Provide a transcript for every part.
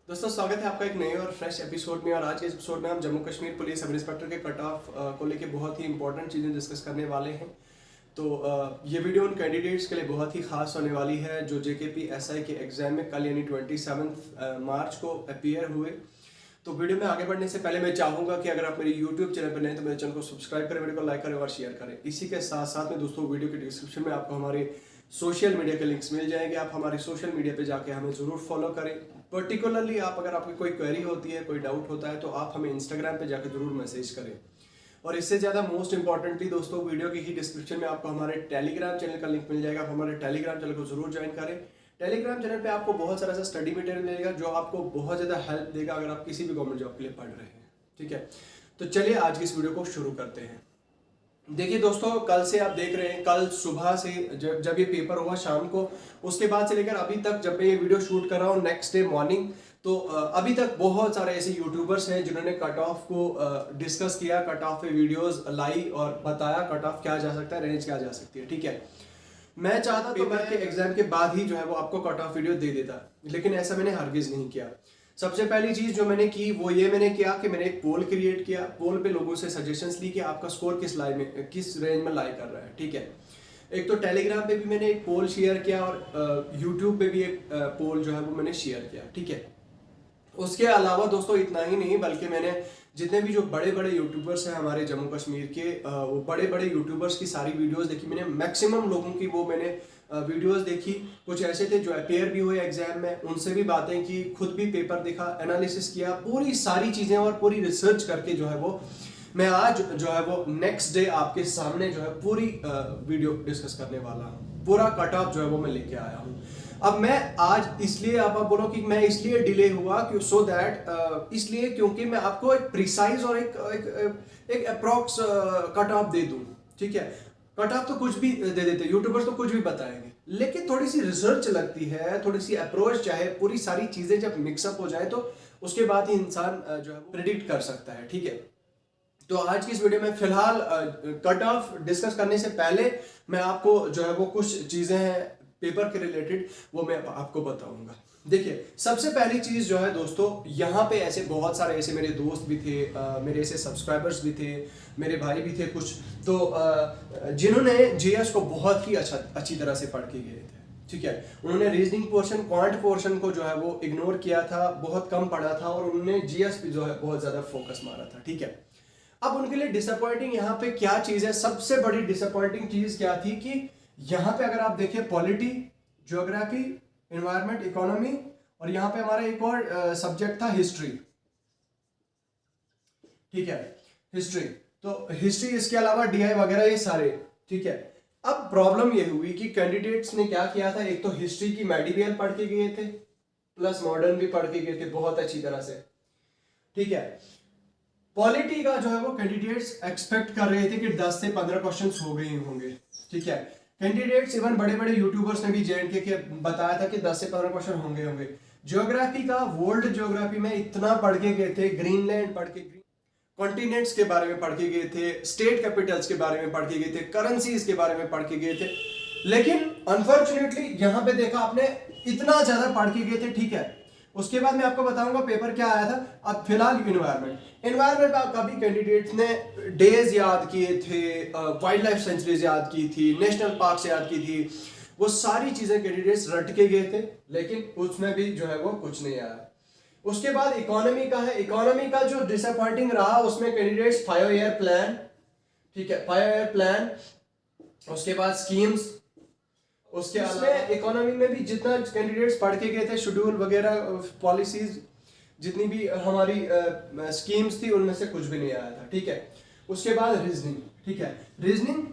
दोस्तों स्वागत है आपका एक नए और फ्रेश एपिसोड में। और आज के एपिसोड में हम Jammu Kashmir police sub inspector के कट ऑफ को लेके बहुत ही इंपॉर्टेंट चीज़ें डिस्कस करने वाले हैं। तो ये वीडियो उन कैंडिडेट्स के लिए बहुत ही खास होने वाली है जो JKP SI के एग्जाम में कल यानी 27 मार्च को अपीयर हुए। तो वीडियो में आगे बढ़ने से पहले मैं चाहूँगा कि अगर आप मेरे YouTube चैनल पर नए तो मेरे चैनल को सब्सक्राइब करें, वीडियो को लाइक करें और शेयर करें। इसी के साथ साथ में दोस्तों वीडियो के डिस्क्रिप्शन में आपको हमारे सोशल मीडिया के लिंक्स मिल जाएंगे। आप हमारे सोशल मीडिया पे जाके हमें ज़रूर फॉलो करें। पर्टिकुलरली अगर आपकी कोई क्वेरी होती है, कोई डाउट होता है तो आप हमें इंस्टाग्राम पे जाके ज़रूर मैसेज करें। और इससे ज़्यादा मोस्ट इंपॉर्टेंटली दोस्तों वीडियो की ही डिस्क्रिप्शन में आपको हमारे टेलीग्राम चैनल का लिंक मिल जाएगा। आप हमारे टेलीग्राम चैनल को ज़रूर ज्वाइन करें। टेलीग्राम चैनल पे आपको बहुत सारा ऐसा स्टडी मटेरियल मिलेगा जो आपको बहुत ज़्यादा हेल्प देगा अगर आप किसी भी गवर्नमेंट जॉब के लिए पढ़ रहे हैं। ठीक है, तो चलिए आज की इस वीडियो को शुरू करते हैं। देखिए दोस्तों, कल से आप देख रहे हैं, कल सुबह से जब ये पेपर हुआ शाम को, उसके बाद से लेकर अभी तक जब मैं ये वीडियो शूट कर रहा हूँ नेक्स्ट डे मॉर्निंग, तो अभी तक बहुत सारे ऐसे यूट्यूबर्स हैं जिन्होंने कट ऑफ को डिस्कस किया, कट ऑफ पे वीडियोस लाई और बताया कट ऑफ क्या जा सकता है, रेंज क्या जा सकती है। ठीक है, मैं चाहता पेपर के एग्जाम के बाद ही जो है वो आपको कट ऑफ वीडियो दे देता, लेकिन ऐसा मैंने हरगिज नहीं किया। सबसे पहली चीज जो मैंने की वो ये मैंने किया कि मैंने एक पोल क्रिएट किया। पोल पे लोगों से सजेशंस ली कि आपका स्कोर किस रेंज में लाई कर रहा है। ठीक है, एक तो टेलीग्राम पे भी मैंने एक पोल शेयर किया और यूट्यूब पे भी एक पोल जो है वो मैंने शेयर किया। ठीक है, उसके अलावा दोस्तों इतना ही नहीं, बल्कि मैंने जितने भी जो बड़े बड़े यूट्यूबर्स हैं हमारे जम्मू कश्मीर के, वो बड़े बड़े यूट्यूबर्स की सारी वीडियोस देखी मैंने। मैक्सिमम लोगों की वो मैंने वीडियोस देखी। कुछ ऐसे थे जो अपीयर भी हुए एग्जाम में, उनसे भी बातें की, खुद भी पेपर देखा, एनालिसिस किया, पूरी सारी चीज़ें और पूरी रिसर्च करके जो है वो मैं आज जो है वो नेक्स्ट डे आपके सामने जो है पूरी वीडियो डिस्कस करने वाला हूँ। पूरा कट ऑफ जो है वो मैं लेके आया हूँ। अब मैं आज इसलिए आप बोलो कि मैं इसलिए डिले हुआ कि सो दैट इसलिए क्योंकि मैं आपको एक प्रिसाइज और एक अप्रॉक्स कट ऑफ दे दूं। ठीक है, कट ऑफ तो कुछ भी दे देते, यूट्यूबर्स तो कुछ भी बताएंगे, लेकिन थोड़ी सी रिसर्च लगती है, थोड़ी सी अप्रोच चाहे, पूरी सारी चीजें जब मिक्सअप हो जाए तो उसके बाद ही इंसान जो है प्रिडिक्ट कर सकता है। ठीक है, तो आज की इस वीडियो में फिलहाल कट ऑफ डिस्कस करने से पहले मैं आपको जो है वो कुछ चीजें हैं पेपर के रिलेटेड वो मैं आपको बताऊंगा। देखिए, सबसे पहली चीज जो है दोस्तों, यहाँ पे ऐसे बहुत सारे ऐसे मेरे दोस्त भी थे, मेरे ऐसे सब्सक्राइबर्स भी थे, मेरे भाई भी थे कुछ, तो जिन्होंने GS को बहुत ही अच्छी तरह से पढ़ के गए थे। ठीक है, उन्होंने रीजनिंग पोर्शन, क्वांट पोर्शन को जो है वो इग्नोर किया था, बहुत कम पढ़ा था और उन्होंने GS पे जो है बहुत ज्यादा फोकस मारा था। ठीक है, अब उनके लिए डिसअपॉइंटिंग यहाँ पे क्या चीज है, सबसे बड़ी डिसअपॉइंटिंग चीज क्या थी कि यहाँ पे अगर आप देखें पॉलिटी, ज्योग्राफी, एनवायरनमेंट, इकोनॉमी और यहाँ पे हमारा एक और सब्जेक्ट था हिस्ट्री। ठीक है, हिस्ट्री, तो हिस्ट्री, इसके अलावा DI वगैरह ये सारे। ठीक है, अब प्रॉब्लम ये हुई कि कैंडिडेट्स ने क्या किया था, एक तो हिस्ट्री की मेडिवियल पढ़ के गए थे प्लस मॉडर्न भी पढ़ के गए थे बहुत अच्छी तरह से। ठीक है, पॉलिटी का जो है वो कैंडिडेट्स एक्सपेक्ट कर रहे थे कि 10 से 15 क्वेश्चंस हो गए होंगे। ठीक है, कैंडिडेट्स इवन बड़े बड़े यूट्यूबर्स ने भी JNK के बताया था कि 10 से 15 क्वेश्चन होंगे। ज्योग्राफी का, वर्ल्ड ज्योग्राफी में इतना पढ़ के गए थे, ग्रीनलैंड पढ़ के, कॉन्टिनेंट्स के बारे में पढ़ के गए थे, स्टेट कैपिटल्स के बारे में पढ़ के गए थे, करेंसीज के बारे में पढ़ के गए थे, लेकिन अनफॉर्चुनेटली यहाँ पे देखा आपने इतना ज्यादा पढ़ के गए थे। ठीक है, उसके बाद मैं आपको बताऊंगा पेपर क्या आया था। अब फिलहाल एनवायरनमेंट का भी कैंडिडेट्स ने डेज याद किए थे, वाइल्ड लाइफ सेंचुरीज याद की थी, नेशनल पार्क्स याद की थी, वो सारी चीजें कैंडिडेट्स रट के गए थे, लेकिन उसमें भी जो है वो कुछ नहीं आया। उसके बाद इकोनॉमी का है, इकोनॉमी का जो डिसअपॉइंटिंग रहा उसमें कैंडिडेट्स 5 ईयर प्लान, ठीक है, 5 ईयर प्लान, उसके बाद स्कीम्स, उसके अलावा इकोनॉमी में भी जितना कैंडिडेट्स पढ़ के गए थे, शेड्यूल वगैरह, पॉलिसीज, जितनी भी हमारी स्कीम्स थी उनमें से कुछ भी नहीं आया था। ठीक है, उसके बाद रीजनिंग। ठीक है, रीजनिंग,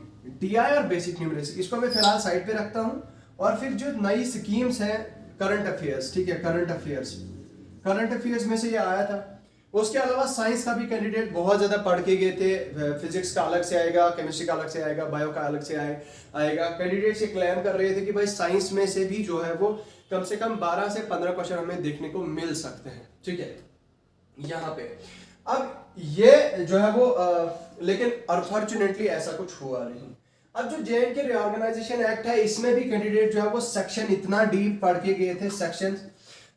DI और बेसिक न्यूमरेसी, इसको मैं फिलहाल साइड पे रखता हूँ। और फिर जो नई स्कीम्स हैं, करंट अफेयर्स। ठीक है, करंट अफेयर्स में से ये आया था। उसके अलावा साइंस का भी कैंडिडेट बहुत ज्यादा पढ़ के गए थे, फिजिक्स का अलग से आएगा, केमिस्ट्री का अलग से आएगा, बायो का अलग से आएगा। कैंडिडेट्स ये क्लेम कर रहे थे कि भाई साइंस में से भी जो है वो कम से कम 12 से 15 क्वेश्चन हमें देखने को मिल सकते हैं। ठीक है, यहाँ पे अब ये जो है वो लेकिन अनफॉर्चुनेटली ऐसा कुछ हुआ नहीं। अब जो JNK रीऑर्गेनाइजेशन एक्ट है, इसमें भी कैंडिडेट जो है वो सेक्शन इतना डीप पढ़ के गए थे,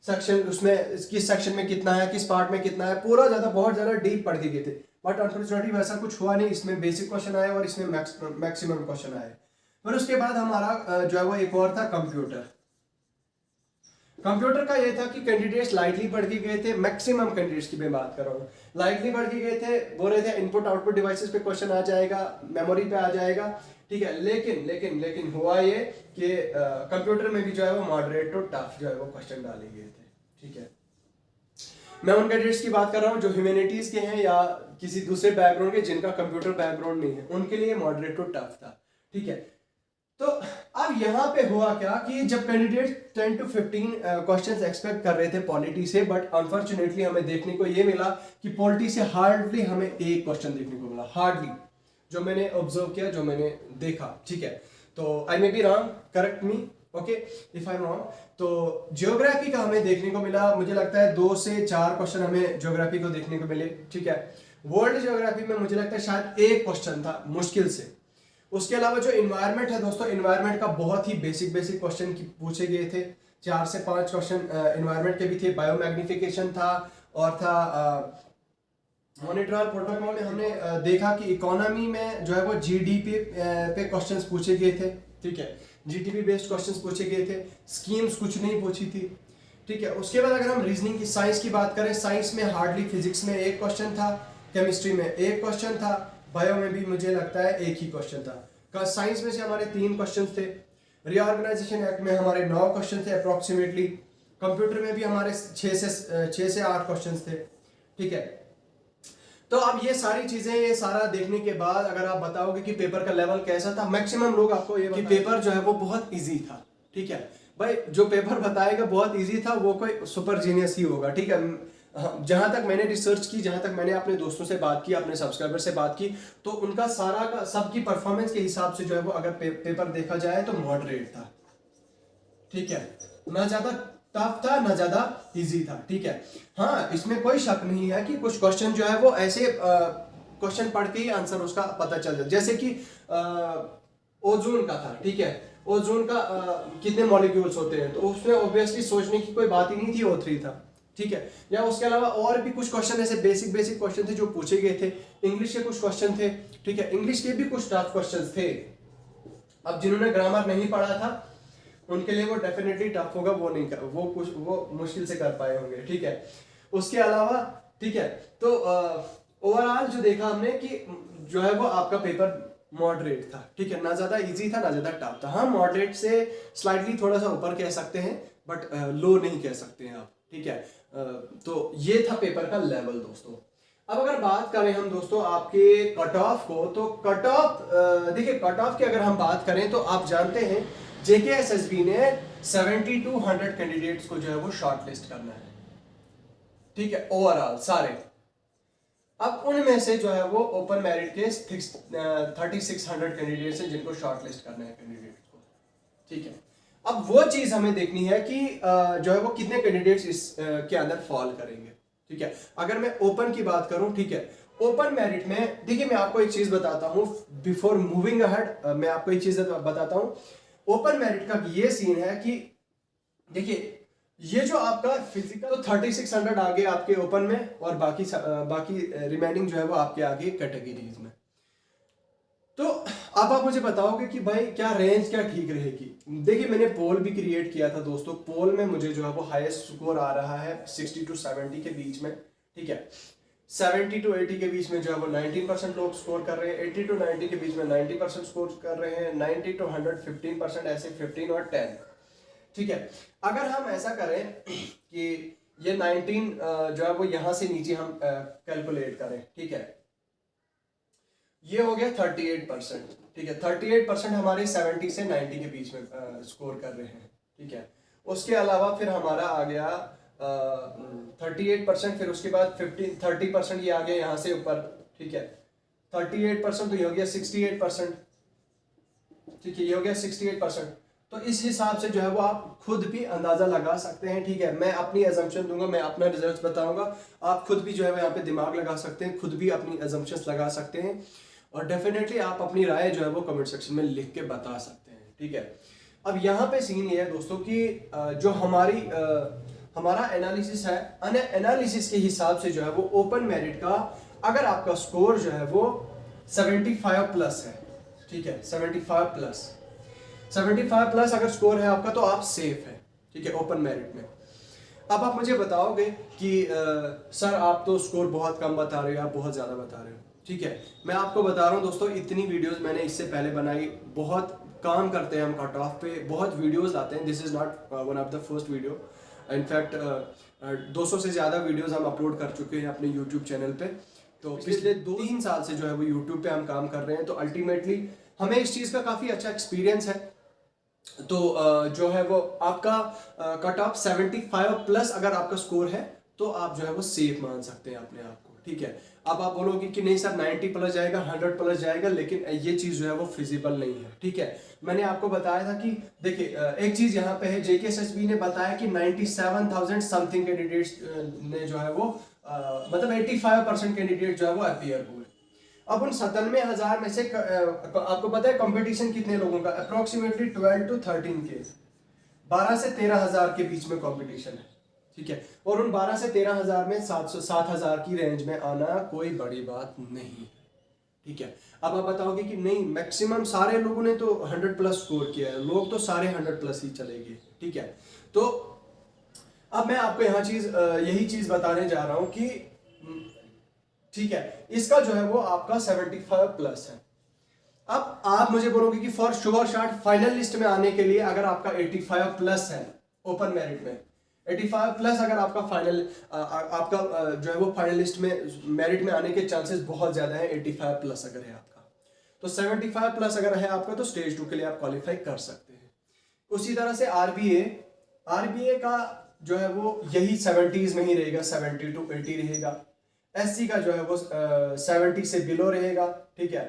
सेक्शन, उसमें किस सेक्शन में कितना है, किस पार्ट में कितना है, पूरा बहुत ज़्यादा डीप पढ़ के गए थे। बट अनफॉर्चुनेटली वैसा कुछ हुआ नहीं। इसमें बेसिक क्वेश्चन आए और इसमें मैक्सिमम क्वेश्चन आए। फिर उसके बाद हमारा जो है वो एक और था कंप्यूटर। कंप्यूटर का ये था कि कैंडिडेट्स लाइटली पढ़ के गए थे। मैक्सिमम कैंडिडेट्स की मैं बात कर रहा हूँ, लाइटली पढ़ के गए थे। बोल रहे थे इनपुट आउटपुट डिवाइसेस पे क्वेश्चन आ जाएगा, मेमोरी पे आ जाएगा, ठीक है। लेकिन हुआ ये कि कंप्यूटर में भी जो है वो मॉडरेट टू टफ जो है वो क्वेश्चन डाले गए थे, ठीक है। मैं उन कैंडिडेट्स की बात कर रहा हूँ जो ह्यूमैनिटीज के हैं या किसी दूसरे बैकग्राउंड के, जिनका कंप्यूटर बैकग्राउंड नहीं है, उनके लिए मॉडरेट टू टफ था, ठीक है। तो अब यहाँ पे हुआ क्या कि जब कैंडिडेट 10 to 15 क्वेश्चंस एक्सपेक्ट कर रहे थे पॉलिटी से, बट अनफॉर्चुनेटली हमें देखने को ये मिला कि पॉलिटी से हार्डली हमें एक क्वेश्चन देखने को मिला, हार्डली, जो मैंने ऑब्जर्व किया, जो मैंने देखा, ठीक है। तो I may be wrong, correct me, okay if I am wrong. तो ज्योग्राफी का हमें देखने को मिला, मुझे लगता है 2 से 4 क्वेश्चन हमें ज्योग्राफी को देखने को मिले, ठीक है। वर्ल्ड ज्योग्राफी में मुझे लगता है शायद एक क्वेश्चन था मुश्किल से। उसके अलावा जो इन्वायरमेंट है दोस्तों, इन्वायरमेंट का बहुत ही बेसिक क्वेश्चन पूछे गए थे। 4 से 5 क्वेश्चन इन्वायरमेंट के भी थे। बायोमैग्निफिकेशन था और था मॉनिट्रॉल प्रोटोकॉल में हमने देखा कि इकोनॉमी में जो है वो जीडीपी पे क्वेश्चंस पूछे गए थे, ठीक है। जीडीपी बेस्ड क्वेश्चंस पूछे गए थे, स्कीम्स कुछ नहीं पूछी थी, ठीक है। उसके बाद अगर हम रीजनिंग की, साइंस की बात करें, साइंस में हार्डली फिजिक्स में एक क्वेश्चन था, केमिस्ट्री में एक क्वेश्चन था, बायो में भी मुझे लगता है एक ही क्वेश्चन था। साइंस में से हमारे 3 क्वेश्चन थे, रीऑर्गेनाइजेशन एक्ट में हमारे 9 क्वेश्चन थे अप्रोक्सीमेटली, कंप्यूटर में भी हमारे 6 से 8 क्वेश्चन थे, ठीक है। तो अब ये सारी चीजें, ये सारा देखने के बाद अगर आप बताओगे कि पेपर का लेवल कैसा था, मैक्सिमम लोग आपको ये कि पेपर जो है वो बहुत इजी था, ठीक है। भाई जो पेपर बताएगा बहुत इजी था, वो कोई सुपर जीनियस ही होगा, ठीक है। जहां तक मैंने रिसर्च की, जहां तक मैंने अपने दोस्तों से बात की, अपने सब्सक्राइबर से बात की, तो उनका सारा का सबकी परफॉर्मेंस के हिसाब से जो है वो अगर पेपर देखा जाए तो मॉडरेट था, ठीक है। ना ज्यादा टफ था ना ज्यादा इजी था, ठीक है। हाँ, इसमें कोई शक नहीं है कि कुछ क्वेश्चन जो है वो ऐसे क्वेश्चन पढ़ के ही आंसर उसका पता चल जाए। जैसे कि ओजोन का था, ठीक है। ओजोन का कितने मॉलिक्यूल्स होते हैं, तो उसमें ऑब्वियसली सोचने की कोई बात ही नहीं थी, O3 था, ठीक है। या उसके अलावा और भी कुछ क्वेश्चन ऐसे बेसिक क्वेश्चन थे जो पूछे गए थे। इंग्लिश के कुछ क्वेश्चन थे, ठीक है। इंग्लिश के भी कुछ टफ क्वेश्चन थे। अब जिन्होंने ग्रामर नहीं पढ़ा था उनके लिए वो डेफिनेटली टफ होगा, वो मुश्किल से कर पाए होंगे, ठीक है। उसके अलावा, ठीक है, तो ओवरऑल जो देखा हमने कि जो है वो आपका पेपर मॉडरेट था, ठीक है। ना ज्यादा इजी था ना ज्यादा टफ था। हाँ, मॉडरेट से स्लाइटली थोड़ा सा ऊपर कह सकते हैं, बट लो नहीं कह सकते हैं आप, ठीक है। तो ये था पेपर का लेवल दोस्तों। अब अगर बात करें हम दोस्तों आपके कट ऑफ को, तो कट ऑफ देखिए, कट ऑफ की अगर हम बात करें तो आप जानते हैं JKSSB ने 70 to 100 कैंडिडेट्स को जो है वो शॉर्टलिस्ट करना है, ठीक है, ओवरऑल सारे। अब उनमें से जो है वो ओपन मेरिट के 3600 कैंडिडेट्स हैं जिनको शॉर्टलिस्ट करना है कैंडिडेट्स को, ठीक है। अब वो चीज हमें देखनी है कि जो है वो कितने कैंडिडेट्स इस के अंदर फॉल करेंगे, ठीक है। अगर मैं ओपन की बात करूं, ठीक है, ओपन मेरिट में देखिए मैं आपको एक चीज बताता हूं बिफोर मूविंग अहेड, मैं आपको एक चीज बताता हूं। ओपन मेरिट का ये सीन है कि देखिए ये जो आपका फिजिकल, तो 3600 आगे आपके ओपन में और बाकी रिमेनिंग जो है वो आपके आगे कैटेगरीज में। तो अब आप मुझे बताओगे कि भाई क्या रेंज क्या ठीक रहेगी। देखिए मैंने पोल भी क्रिएट किया था दोस्तों, पोल में मुझे जो है वो हाईएस्ट स्कोर आ रहा है 60 to 70 के बीच में, ठीक है। 70 to 80 के बीच में जो है वो 19% लोग स्कोर कर रहे हैं, 80 to 90 के बीच में 90% स्कोर कर रहे हैं, 90 to 100 15%, ऐसे 15 और 10, ठीक है। अगर हम ऐसा करें कि ये 19 जो है वो यहां से नीचे हम कैलकुलेट करें, ठीक है, ये हो गया 38%, ठीक है। 38% हमारे 70 से 90 के बीच में स्कोर कर रहे हैं, ठीक है। उसके अलावा फिर हमारा आ गया 38%, फिर उसके बाद 30% ये आ गया यहाँ से ऊपर, ठीक है। 38% तो ये हो गया 68%, ठीक है, ये हो गया 68%। तो इस हिसाब से जो है वो आप खुद भी अंदाजा लगा सकते हैं, ठीक है। मैं अपनी अजम्पशन दूंगा, मैं अपना रिजल्ट बताऊंगा, आप खुद भी जो है यहाँ पे दिमाग लगा सकते हैं, खुद भी अपनी अजम्पशंस लगा सकते हैं, और डेफिनेटली आप अपनी राय जो है वो कमेंट सेक्शन में लिख के बता सकते हैं, ठीक है। अब यहाँ पे सीन ये है दोस्तों कि जो हमारा एनालिसिस है, एनालिसिस के हिसाब से जो है वो ओपन मेरिट का अगर आपका स्कोर जो है वो 75 प्लस है, ठीक है, 75 प्लस अगर स्कोर है आपका तो आप सेफ है, ठीक है, ओपन मेरिट में। अब आप मुझे बताओगे कि सर आप तो स्कोर बहुत कम बता रहे हो, आप बहुत ज़्यादा बता रहे हो, ठीक है। मैं आपको बता रहा हूँ दोस्तों, इतनी वीडियोस मैंने इससे पहले बनाई, बहुत काम करते हैं हम कट ऑफ पे, बहुत वीडियोस आते हैं। This is not one of the first video, in fact 200 से ज़्यादा वीडियोस हम अपलोड कर चुके हैं अपने यूट्यूब चैनल पे। तो पिछले 2-3 साल से जो है वो यूट्यूब पे हम काम कर रहे हैं, तो अल्टीमेटली हमें इस चीज़ का काफ़ी अच्छा एक्सपीरियंस है। तो जो है वो आपका कट ऑफ 75 प्लस अगर आपका स्कोर है तो आप जो है वो सेफ मान सकते हैं अपने आप को, ठीक है। अब आप बोलोगे कि नहीं सर 90 प्लस जाएगा, 100 प्लस जाएगा, लेकिन ये चीज़ जो है वो फिजिबल नहीं है, ठीक है। मैंने आपको बताया था कि देखिए एक चीज़ यहाँ पे है, JKSSB ने बताया कि 97,000 समथिंग कैंडिडेट्स ने जो है वो मतलब 85% कैंडिडेट जो है वो अपीयर हुए। अब उन 97,000 में से आपको पता है कंपटीशन कितने लोगों का, अप्रोक्सीमेटली 12 to 13 के, 12 से 13,000 के बीच में कंपटीशन है, ठीक है। और उन 12 से 13,000 में 700-7,000 की रेंज में आना कोई बड़ी बात नहीं, ठीक है। अब आप बताओगे कि नहीं मैक्सिमम सारे लोगों ने तो 100 प्लस स्कोर किया है, लोग तो सारे 100 प्लस ही चलेंगे, ठीक है। तो अब मैं आपको यहाँ यही चीज बताने जा रहा हूं कि ठीक है, इसका जो है वो आपका 75 प्लस है। अब आप मुझे बोलोगे कि for sure shot final list में आने के लिए अगर आपका 85 प्लस है ओपन मेरिट में, 85 प्लस अगर आपका फाइनल आपका जो है वो फाइनल लिस्ट में मेरिट में आने के चांसेस बहुत ज्यादा है, 85 प्लस अगर है आपका, तो 75 प्लस अगर है आपका तो स्टेज 2 के लिए आप क्वालिफाई कर सकते हैं। उसी तरह से आरबीए का जो है वो यही 70s में ही रहेगा, 70 to 80 रहेगा। एससी का जो है वो 70 से बिलो रहेगा, ठीक है,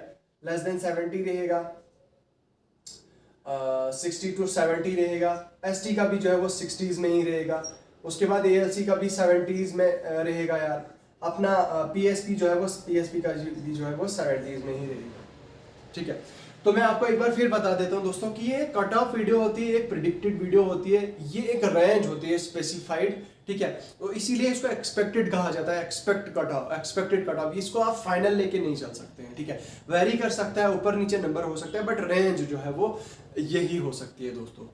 लेस देन 70 रहेगा, 60 to 70 रहेगा। एसटी का भी जो है वो 60s में ही रहेगा। उसके बाद एएलसी का भी 70s में रहेगा यार। अपना पीएसपी जो है वो पीएसपी का भी जो है वो 70s में ही रहेगा, ठीक है। तो मैं आपको एक बार फिर बता देता हूं दोस्तों कि ये कट ऑफ वीडियो होती है, एक प्रिडिक्टेड वीडियो होती है, ये एक रेंज होती है स्पेसिफाइड, ठीक है। तो इसीलिए इसको एक्सपेक्टेड कहा जाता है, एक्सपेक्टेड कट ऑफ। इसको आप फाइनल लेके नहीं चल सकते हैं, ठीक है। वेरी कर सकता है, ऊपर नीचे नंबर हो सकता है, बट रेंज जो है वो यही हो सकती है दोस्तों,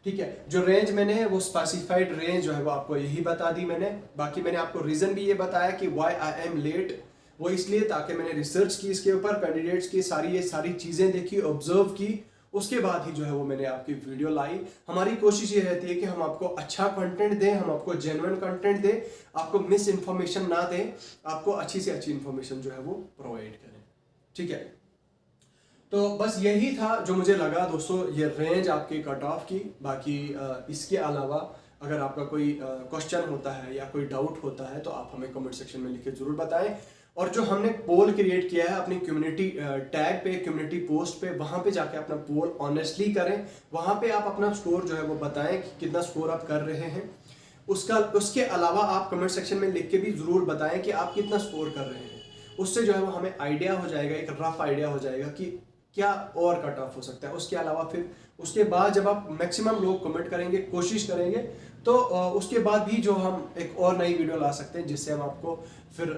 ठीक है। जो रेंज मैंने है वो स्पेसिफाइड रेंज जो है वो आपको यही बता दी मैंने। बाकी मैंने आपको रीजन भी ये बताया कि व्हाई आई एम लेट, वो इसलिए ताकि मैंने रिसर्च की इसके ऊपर, कैंडिडेट्स की ये सारी चीज़ें देखी, ऑब्जर्व की, उसके बाद ही जो है वो मैंने आपकी वीडियो लाई। हमारी कोशिश ये रहती है कि हम आपको अच्छा कंटेंट दें, हम आपको जेन्युइन कंटेंट दें, आपको मिस इन्फॉर्मेशन ना दें, आपको अच्छी से अच्छी इन्फॉर्मेशन जो है वो प्रोवाइड करें, ठीक है। तो बस यही था जो मुझे लगा दोस्तों, ये रेंज आपके कट ऑफ की। बाकी इसके अलावा अगर आपका कोई क्वेश्चन होता है या कोई डाउट होता है तो आप हमें कमेंट सेक्शन में लिख के जरूर बताएं। और जो हमने पोल क्रिएट किया है अपनी कम्युनिटी टैग पे, कम्युनिटी पोस्ट पे, वहां पे जाके अपना पोल ऑनेस्टली करें। वहां पे आप अपना स्कोर जो है वो बताएं कि कितना स्कोर आप कर रहे हैं। उसके अलावा आप कमेंट सेक्शन में लिख के भी जरूर बताएं कि आप कितना स्कोर कर रहे हैं। उससे जो है वो हमें आइडिया हो जाएगा, एक रफ आइडिया हो जाएगा कि क्या और कट ऑफ हो सकता है। उसके अलावा फिर उसके बाद जब आप मैक्सिमम लोग कमेंट करेंगे, कोशिश करेंगे, तो उसके बाद भी जो हम एक और नई वीडियो ला सकते हैं जिससे हम आपको फिर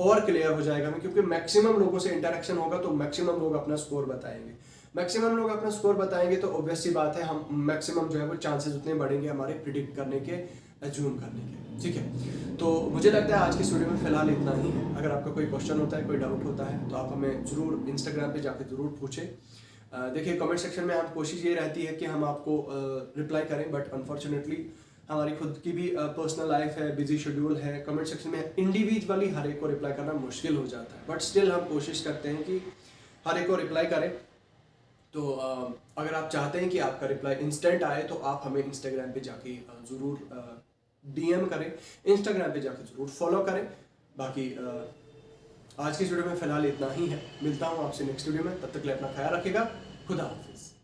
और क्लियर हो जाएगा। क्योंकि मैक्सिमम लोगों से इंटरेक्शन होगा तो मैक्सिमम लोग अपना स्कोर बताएंगे। मैक्सिमम लोग अपना स्कोर बताएंगे तो ऑब्वियस सी बात है हम मैक्सिमम जो है वो चांसेस उतने बढ़ेंगे हमारे प्रिडिक्ट करने के, अज्यूम करने के, ठीक है। तो मुझे लगता है आज की इस वीडियो में फिलहाल इतना ही है। अगर आपका कोई क्वेश्चन होता है, कोई डाउट होता है तो आप हमें ज़रूर इंस्टाग्राम पे जाके ज़रूर पूछें। देखिए कमेंट सेक्शन में हम कोशिश ये रहती है कि हम आपको रिप्लाई करें, बट अनफॉर्चुनेटली हमारी खुद की भी पर्सनल लाइफ है, बिजी शेड्यूल है। कमेंट सेक्शन में इंडिविजुअली हर एक को रिप्लाई करना मुश्किल हो जाता है, बट स्टिल हम कोशिश करते हैं कि हर एक को रिप्लाई करें। तो अगर आप चाहते हैं कि आपका रिप्लाई इंस्टेंट आए तो आप हमें इंस्टाग्राम पे जाके ज़रूर DM करें, इंस्टाग्राम पे जाके ज़रूर फॉलो करें। बाकी आज की इस वीडियो में फ़िलहाल इतना ही है। मिलता हूँ आपसे नेक्स्ट वीडियो में, तब तक के लिए अपना ख्याल रखिएगा। खुदा हाफिज़।